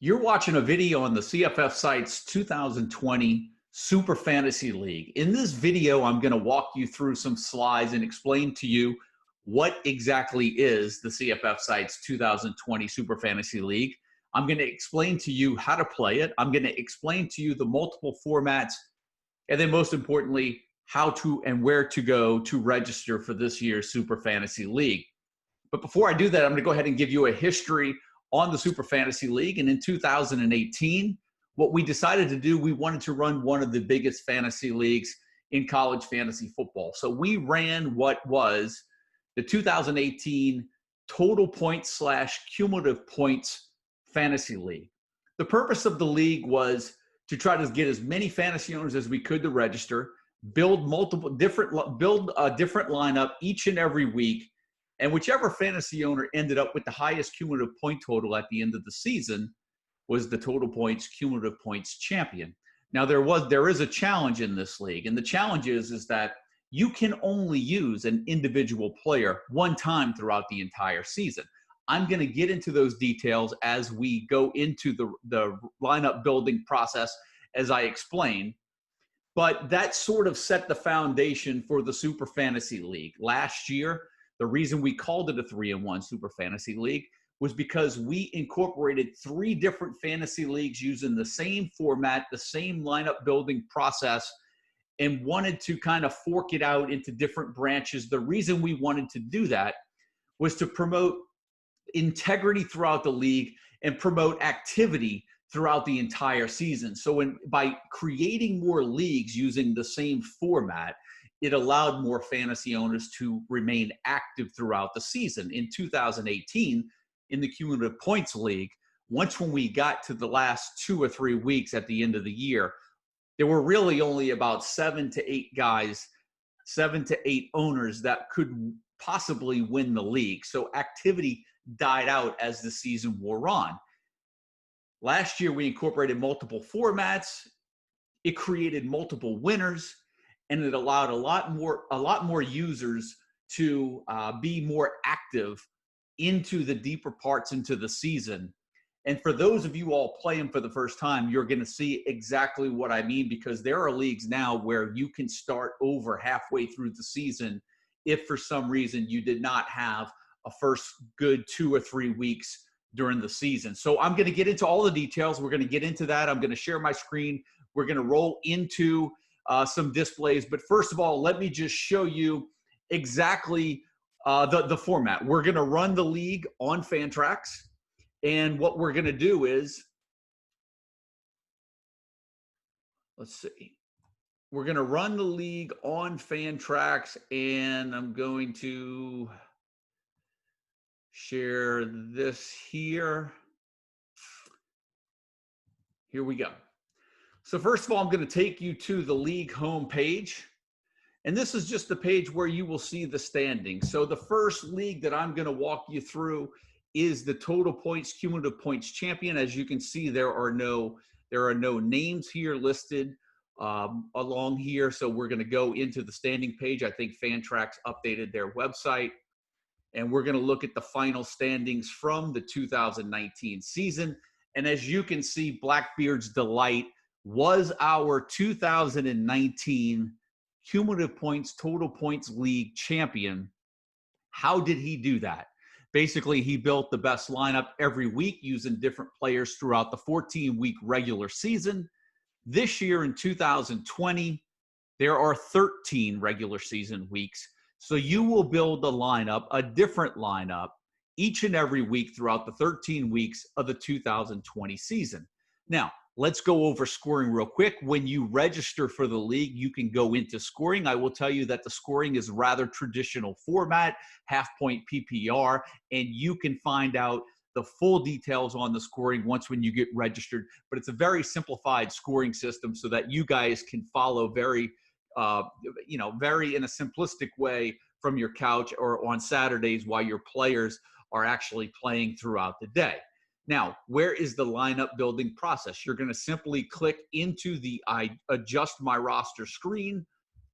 You're watching a video on the CFFsite's 2020 Super Fantasy League. In this video, I'm going to walk you through some slides and explain to you what exactly is the CFFsite's 2020 Super Fantasy League. I'm going to explain to you how to play it. I'm going to explain to you the multiple formats, and then most importantly, how to and where to go to register for this year's Super Fantasy League. But before I do that, I'm going to go ahead and give you a history on the Super Fantasy League. And in 2018, what we decided to do, we wanted to run one of the biggest fantasy leagues in college fantasy football. So we ran what was the 2018 total points / cumulative points fantasy league. The purpose of the league was to try to get as many fantasy owners as we could to register, build a different lineup each and every week. And whichever fantasy owner ended up with the highest cumulative point total at the end of the season was the total points, cumulative points champion. Now, there is a challenge in this league. And the challenge is that you can only use an individual player one time throughout the entire season. I'm going to get into those details as we go into the lineup building process, as I explain. But that sort of set the foundation for the Super Fantasy League. Last year, the reason we called it a 3-in-1 Super Fantasy League was because we incorporated 3 different fantasy leagues using the same format, the same lineup building process, and wanted to kind of fork it out into different branches. The reason we wanted to do that was to promote integrity throughout the league and promote activity throughout the entire season. So by creating more leagues using the same format, it allowed more fantasy owners to remain active throughout the season. In 2018, in the Cumulative Points League, when we got to the last 2 or 3 weeks at the end of the year, there were really only about 7 to 8 guys, 7 to 8 owners that could possibly win the league. So activity died out as the season wore on. Last year, we incorporated multiple formats. It created multiple winners, and it allowed a lot more users to be more active into the deeper parts into the season. And for those of you all playing for the first time, you're going to see exactly what I mean, because there are leagues now where you can start over halfway through the season if for some reason you did not have a first good 2 or 3 weeks during the season. So I'm going to get into all the details. We're going to get into that. I'm going to share my screen. We're going to roll into some displays. But first of all, let me just show you exactly the format. We're going to run the league on Fantrax. And what we're going to do is, let's see. We're going to run the league on Fantrax, and I'm going to share this here. Here we go. So first of all, I'm going to take you to the league home page. And this is just the page where you will see the standings. So the first league that I'm going to walk you through is the total points, cumulative points champion. As you can see, there are no names here listed along here. So we're going to go into the standing page. I think Fantrax updated their website. And we're going to look at the final standings from the 2019 season. And as you can see, Blackbeard's Delight was our 2019 cumulative points, total points league champion. How did he do that? Basically, he built the best lineup every week using different players throughout the 14-week regular season. This year in 2020, there are 13 regular season weeks. So you will build a different lineup, each and every week throughout the 13 weeks of the 2020 season. Now, let's go over scoring real quick. When you register for the league, you can go into scoring. I will tell you that the scoring is rather traditional format, half-point PPR, and you can find out the full details on the scoring when you get registered. But it's a very simplified scoring system so that you guys can follow very in a simplistic way from your couch or on Saturdays while your players are actually playing throughout the day. Now, where is the lineup building process? You're going to simply click into the I adjust my roster screen,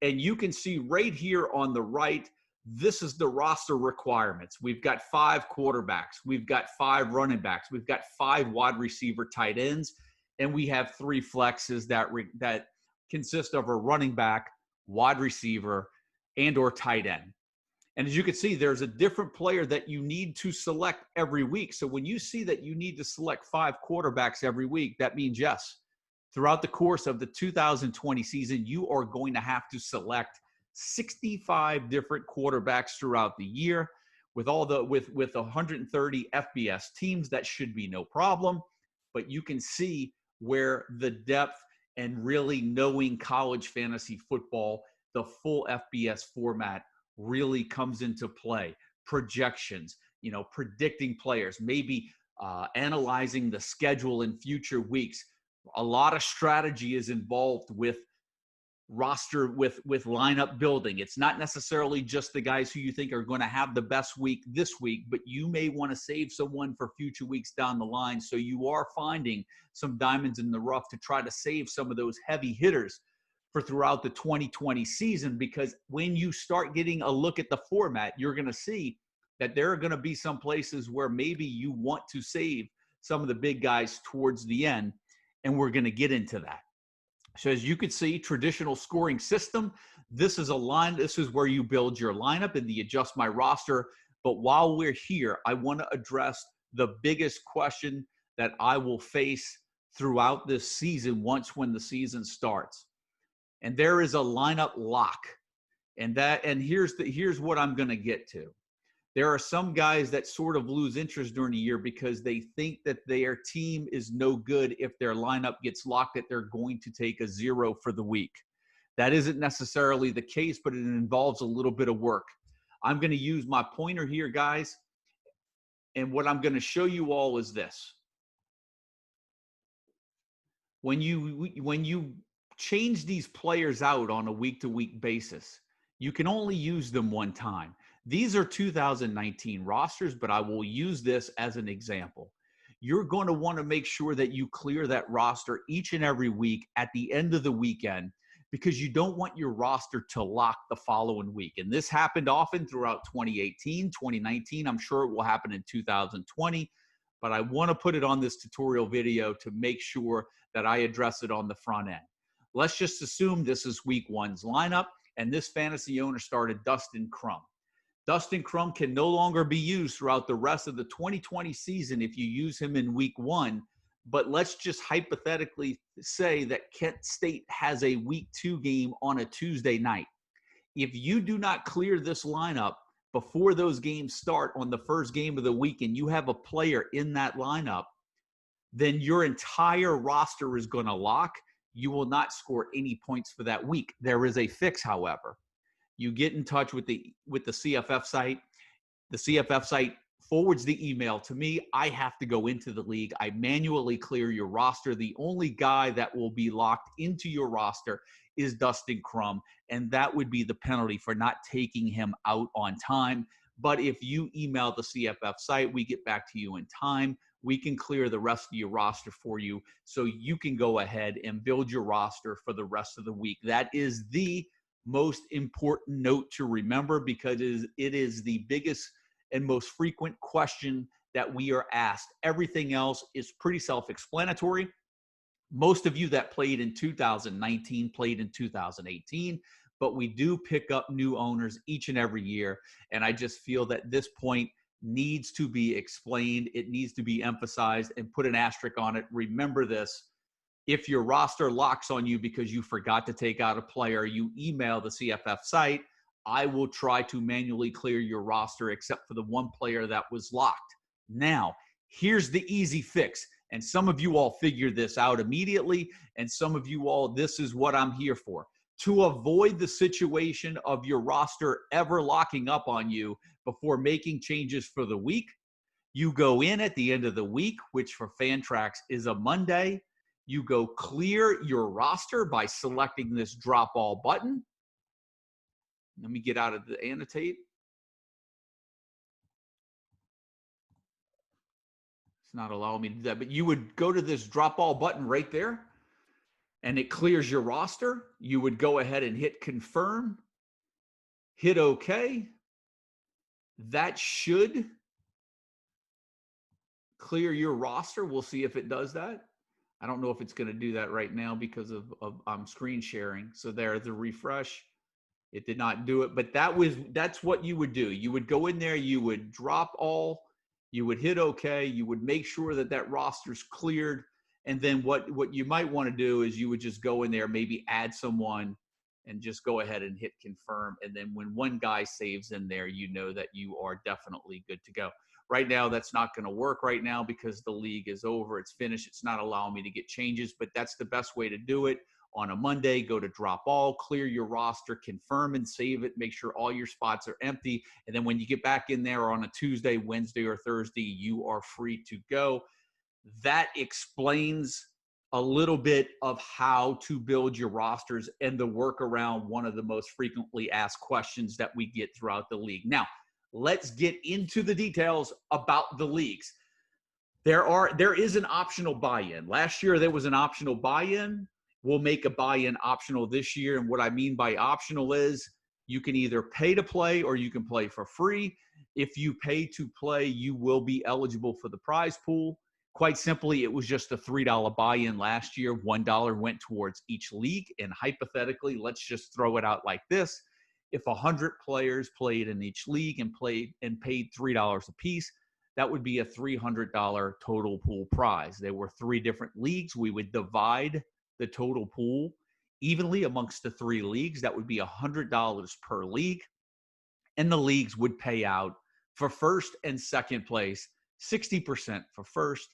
and you can see right here on the right this is the roster requirements. We've got 5 quarterbacks. We've got 5 running backs. We've got 5 wide receiver tight ends. And we have 3 flexes that consist of a running back, wide receiver, and or tight end. And as you can see, there's a different player that you need to select every week. So when you see that you need to select 5 quarterbacks every week, that means yes, throughout the course of the 2020 season, you are going to have to select 65 different quarterbacks throughout the year. With 130 FBS teams, that should be no problem. But you can see where the depth and really knowing college fantasy football, the full FBS format, really comes into play. Projections, predicting players, maybe analyzing the schedule in future weeks. A lot of strategy is involved with roster, with lineup building. It's not necessarily just the guys who you think are going to have the best week this week, but you may want to save someone for future weeks down the line. So you are finding some diamonds in the rough to try to save some of those heavy hitters for throughout the 2020 season, because when you start getting a look at the format, you're going to see that there are going to be some places where maybe you want to save some of the big guys towards the end, and we're going to get into that. So as you can see, traditional scoring system, this is where you build your lineup and the adjust my roster. But while we're here, I want to address the biggest question that I will face throughout this season when the season starts. And there is a lineup lock. And here's what I'm going to get to. There are some guys that sort of lose interest during the year because they think that their team is no good if their lineup gets locked, that they're going to take a 0 for the week. That isn't necessarily the case, but it involves a little bit of work. I'm going to use my pointer here, guys. And what I'm going to show you all is this. When you change these players out on a week-to-week basis, you can only use them one time. These are 2019 rosters, but I will use this as an example. You're going to want to make sure that you clear that roster each and every week at the end of the weekend, because you don't want your roster to lock the following week. And this happened often throughout 2018, 2019. I'm sure it will happen in 2020, but I want to put it on this tutorial video to make sure that I address it on the front end. Let's just assume this is week 1's lineup, and this fantasy owner started Dustin Crum. Dustin Crum can no longer be used throughout the rest of the 2020 season if you use him in week 1. But let's just hypothetically say that Kent State has a week 2 game on a Tuesday night. If you do not clear this lineup before those games start on the first game of the week, and you have a player in that lineup, then your entire roster is going to lock. You will not score any points for that week. There is a fix, however. You get in touch with the CFF site. The CFF site forwards the email to me. I have to go into the league. I manually clear your roster. The only guy that will be locked into your roster is Dustin Crum, and that would be the penalty for not taking him out on time. But if you email the CFF site, we get back to you in time. We can clear the rest of your roster for you, so you can go ahead and build your roster for the rest of the week. That is the most important note to remember, because it is the biggest and most frequent question that we are asked. Everything else is pretty self-explanatory. Most of you that played in 2019 played in 2018, but we do pick up new owners each and every year. And I just feel that this point needs to be explained. It needs to be emphasized and put an asterisk on it. Remember this. If your roster locks on you because you forgot to take out a player, you email the CFF site. I will try to manually clear your roster except for the one player that was locked. Now, here's the easy fix. And some of you all figured this out immediately, and some of you all, this is what I'm here for. To avoid the situation of your roster ever locking up on you before making changes for the week, you go in at the end of the week, which for Fantrax is a Monday. You go clear your roster by selecting this drop all button. Let me get out of the annotate. It's not allowing me to do that, but you would go to this drop all button right there, and it clears your roster. You would go ahead and hit confirm, hit OK, That should clear your roster. We'll see if it does that. I don't know if it's going to do that right now because of screen sharing. So there's a refresh. It did not do it, but that's what you would do. You would go in there, you would drop all, you would hit OK, you would make sure that that roster's cleared. And then what you might want to do is you would just go in there, maybe add someone and just go ahead and hit confirm. And then when one guy saves in there, you know that you are definitely good to go. Right now, that's not going to work right now because the league is over. It's finished. It's not allowing me to get changes, but that's the best way to do it. On a Monday, go to drop all, clear your roster, confirm and save it, make sure all your spots are empty. And then when you get back in there on a Tuesday, Wednesday, or Thursday, you are free to go. That explains a little bit of how to build your rosters and the work around one of the most frequently asked questions that we get throughout the league. Now, let's get into the details about the leagues. There is an optional buy-in. Last year, there was an optional buy-in. We'll make a buy-in optional this year. And what I mean by optional is you can either pay to play or you can play for free. If you pay to play, you will be eligible for the prize pool. Quite simply, it was just a $3 buy-in last year. $1 went towards each league. And hypothetically, let's just throw it out like this. If 100 players played in each league and paid $3 a piece, that would be a $300 total pool prize. There were 3 different leagues. We would divide the total pool evenly amongst the 3 leagues. That would be $100 per league. And the leagues would pay out for first and second place, 60% for first,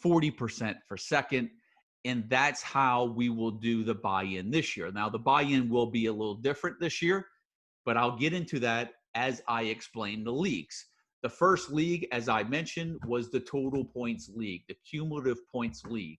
40% for second. And that's how we will do the buy-in this year. Now, the buy-in will be a little different this year, but I'll get into that as I explain the leagues. The first league, as I mentioned, was the Total Points League, the Cumulative Points League.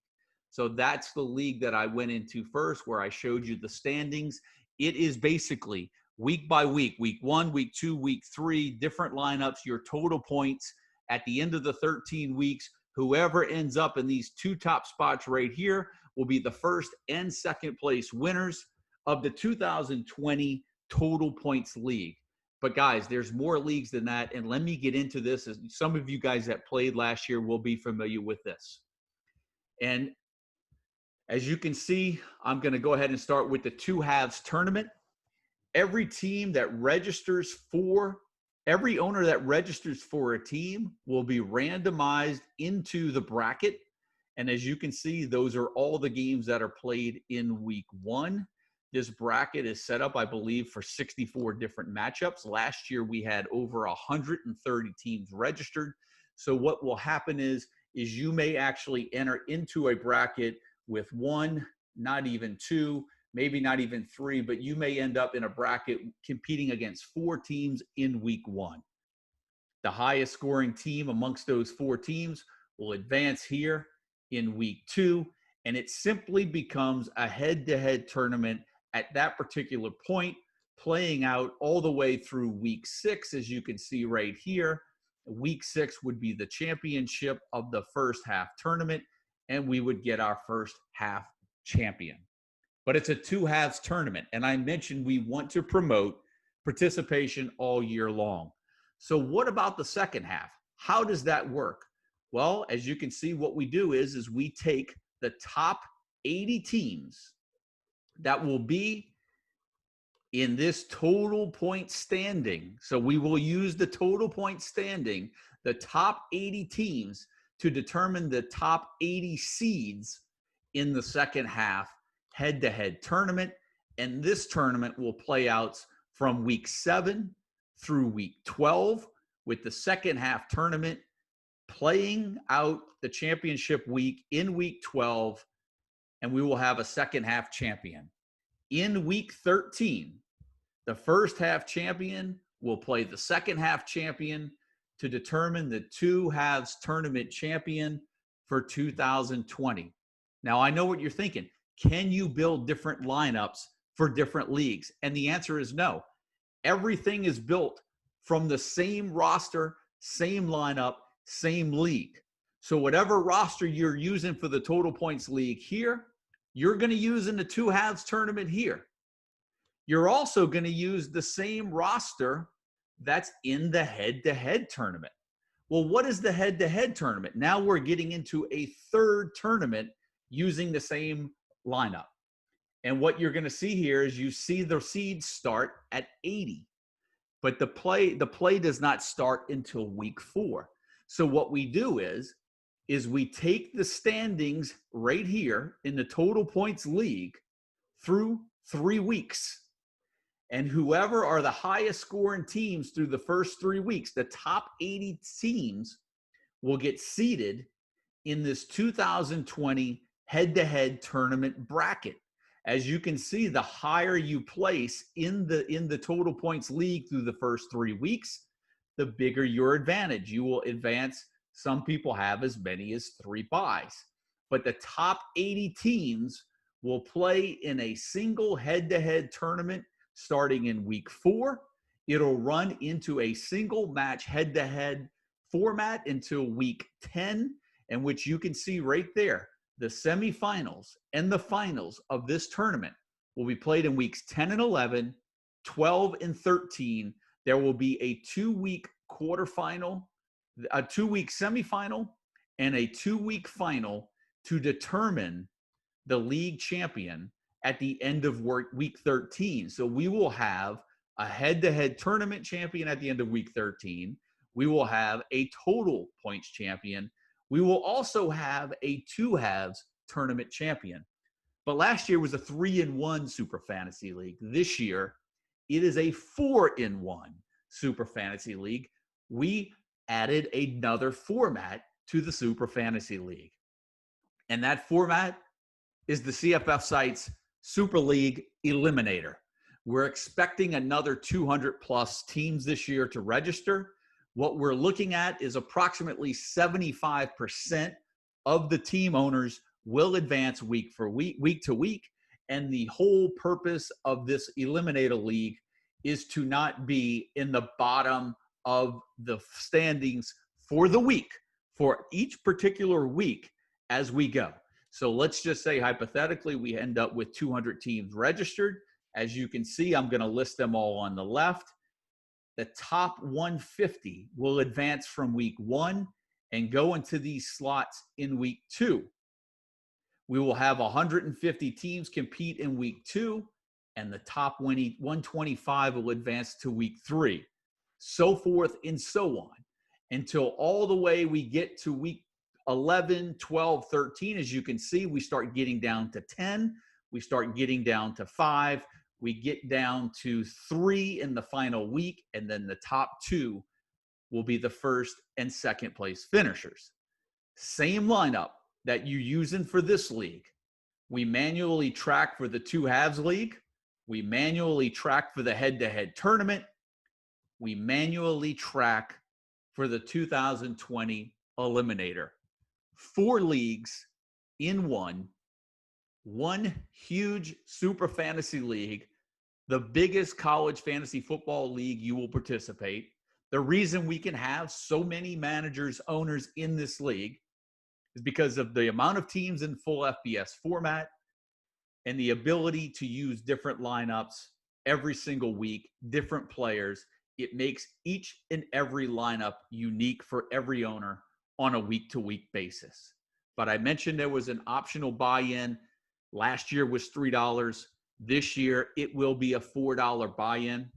So that's the league that I went into first, where I showed you the standings. It is basically week by week, week 1, week 2, week 3, different lineups, your total points. At the end of the 13 weeks, whoever ends up in these 2 top spots right here will be the first and second place winners of the 2020 Total Points League. But guys, there's more leagues than that. And let me get into this. As some of you guys that played last year will be familiar with this. And as you can see, I'm going to go ahead and start with the 2 halves tournament. Every owner that registers for a team will be randomized into the bracket. And as you can see, those are all the games that are played in week 1. This bracket is set up, I believe, for 64 different matchups. Last year, we had over 130 teams registered. So what will happen is you may actually enter into a bracket with 1, not even 2, maybe not even 3, but you may end up in a bracket competing against 4 teams in week 1. The highest scoring team amongst those 4 teams will advance here in week 2, and it simply becomes a head-to-head tournament at that particular point, playing out all the way through week 6, as you can see right here. Week 6 would be the championship of the first half tournament, and we would get our first half champion. But it's a 2 halves tournament, and I mentioned we want to promote participation all year long. So what about the second half? How does that work? Well, as you can see, what we do is we take the top 80 teams that will be in this total point standing. So we will use the total point standing, the top 80 teams, to determine the top 80 seeds in the second half head-to-head tournament. And this tournament will play out from week 7 through week 12, with the second half tournament playing out the championship week in week 12, and we will have a second half champion. In week 13, the first half champion will play the second half champion to determine the 2 halves tournament champion for 2020. Now, I know what you're thinking. Can you build different lineups for different leagues? And the answer is no. Everything is built from the same roster, same lineup, same league. So whatever roster you're using for the Total Points League here, you're going to use in the 2 halves tournament here. You're also going to use the same roster That's in the head-to-head tournament. Well, what is the head-to-head tournament? Now we're getting into a third tournament using the same lineup. And what you're going to see here is you see the seeds start at 80, but the play does not start until week 4. So what we do is we take the standings right here in the total points league through 3 weeks. And whoever are the highest scoring teams through the first 3 weeks, the top 80 teams will get seeded in this 2020 head-to-head tournament bracket. As you can see, the higher you place in the total points league through the first 3 weeks, the bigger your advantage. You will advance. Some people have as many as 3 buys. But the top 80 teams will play in a single head-to-head tournament starting in week 4. It'll run into a single match head-to-head format until week 10, in which you can see right there, the semifinals and the finals of this tournament will be played in weeks 10 and 11, 12 and 13. There will be a 2-week quarterfinal, a 2-week semifinal, and a 2-week final to determine the league champion at the end of week 13. So we will have a head-to-head tournament champion at the end of week 13. We will have a total points champion. We will also have a 2-halves tournament champion. But last year was a 3-in-1 Super Fantasy League. This year, it is a 4-in-1 Super Fantasy League. We added another format to the Super Fantasy League. And that format is the CFFsite's Super League Eliminator. We're expecting another 200 plus teams this year to register. What we're looking at is approximately 75% of the team owners will advance week to week. And the whole purpose of this Eliminator League is to not be in the bottom of the standings for the week, for each particular week as we go. So let's just say hypothetically we end up with 200 teams registered. As you can see, I'm going to list them all on the left. The top 150 will advance from week 1 and go into these slots in week 2. We will have 150 teams compete in week 2, and the top 125 will advance to week 3, so forth and so on, until all the way we get to week 11, 12, 13. As you can see, we start getting down to 10. We start getting down to 5. We get down to 3 in the final week, and then the top 2 will be the first and second place finishers. Same lineup that you're using for this league. We manually track for the 2-halves league. We manually track for the head-to-head tournament. We manually track for the 2020 Eliminator. 4 leagues in one huge Super Fantasy League, the biggest college fantasy football league you will participate. The reason we can have so many managers, owners in this league is because of the amount of teams in full FBS format and the ability to use different lineups every single week, different players. It makes each and every lineup unique for every owner on a week-to-week basis. But I mentioned there was an optional buy-in. Last year was $3. This year, it will be a $4 buy-in.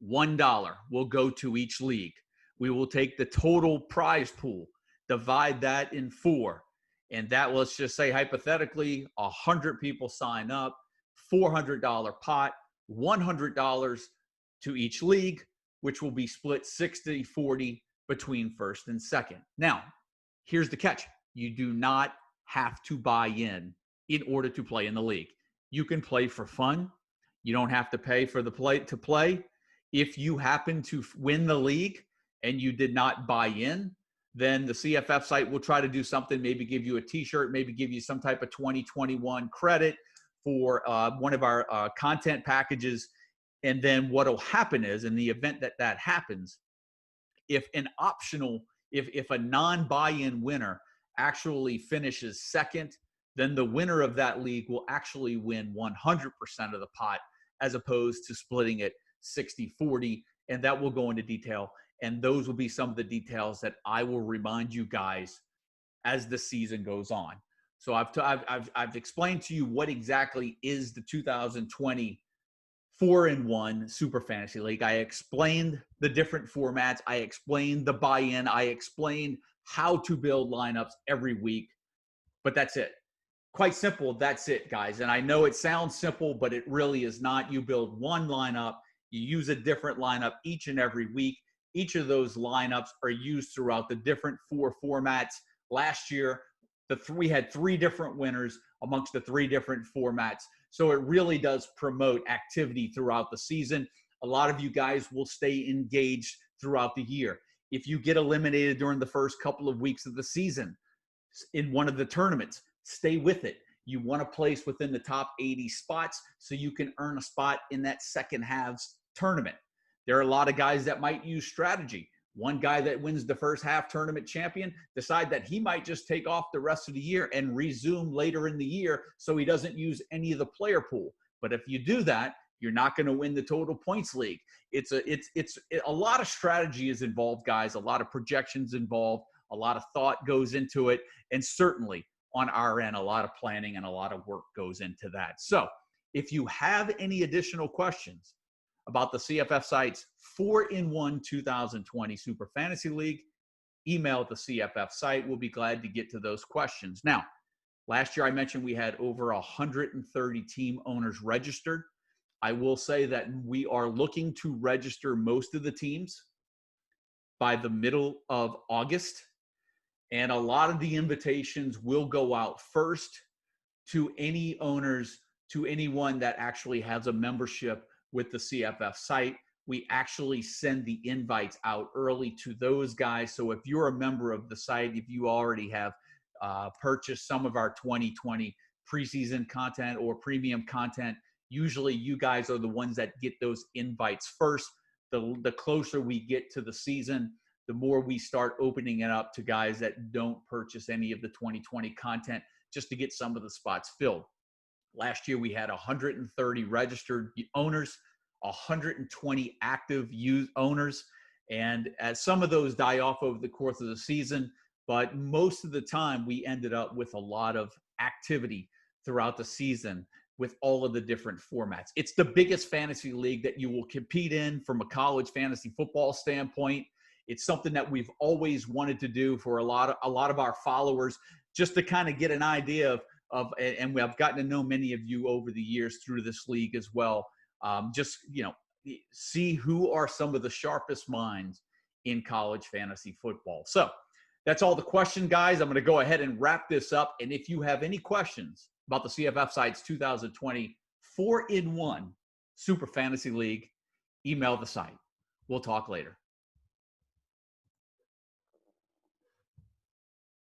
$1 will go to each league. We will take the total prize pool, divide that in 4. And that, let's just say hypothetically, 100 people sign up, $400 pot, $100 to each league, which will be split 60-40 between first and second. Now, here's the catch. You do not have to buy in order to play in the league. You can play for fun. You don't have to pay for the play to play. If you happen to win the league and you did not buy in, then the CFF site will try to do something, maybe give you a t-shirt, maybe give you some type of 2021 credit for one of our content packages. And then what will happen is, in the event that that happens, if a non-buy-in winner actually finishes second, then the winner of that league will actually win 100% of the pot, as opposed to splitting it 60-40 and that will go into detail. And those will be some of the details that I will remind you guys as the season goes on. So I've explained to you what exactly is the 2020 4-in-1 Super Fantasy League. I explained the different formats. I explained the buy-in. I explained how to build lineups every week. But that's it. Quite simple. That's it, guys. And I know it sounds simple, but it really is not. You build one lineup. You use a different lineup each and every week. Each of those lineups are used throughout the different 4 formats. Last year, we had 3 different winners amongst the 3 different formats. So it really does promote activity throughout the season. A lot of you guys will stay engaged throughout the year. If you get eliminated during the first couple of weeks of the season in one of the tournaments, stay with it. You want to place within the top 80 spots so you can earn a spot in that second half's tournament. There are a lot of guys that might use strategy. One guy that wins the first half tournament champion decide that he might just take off the rest of the year and resume later in the year so he doesn't use any of the player pool. But if you do that, you're not going to win the total points league. It's a lot of strategy is involved, guys. A lot of projections involved. A lot of thought goes into it. And certainly on our end, a lot of planning and a lot of work goes into that. So if you have any additional questions about the CFF Sites 4-in-1 2020 Super Fantasy League, email at the CFF site. We'll be glad to get to those questions. Now, last year I mentioned we had over 130 team owners registered. I will say that we are looking to register most of the teams by the middle of August. And a lot of the invitations will go out first to any owners, to anyone that actually has a membership with the CFF site. We actually send the invites out early to those guys. So if you're a member of the site, if you already have purchased some of our 2020 preseason content or premium content, usually you guys are the ones that get those invites first. The closer we get to the season, the more we start opening it up to guys that don't purchase any of the 2020 content just to get some of the spots filled. Last year, we had 130 registered owners, 120 active owners, and as some of those die off over the course of the season, but most of the time, we ended up with a lot of activity throughout the season with all of the different formats. It's the biggest fantasy league that you will compete in from a college fantasy football standpoint. It's something that we've always wanted to do for a lot of our followers, just to kind of get an idea and I've gotten to know many of you over the years through this league as well. Just, see who are some of the sharpest minds in college fantasy football. So that's all the question, guys. I'm going to go ahead and wrap this up. And if you have any questions about the CFF Sites 2020 4-in-1 Super Fantasy League, email the site. We'll talk later.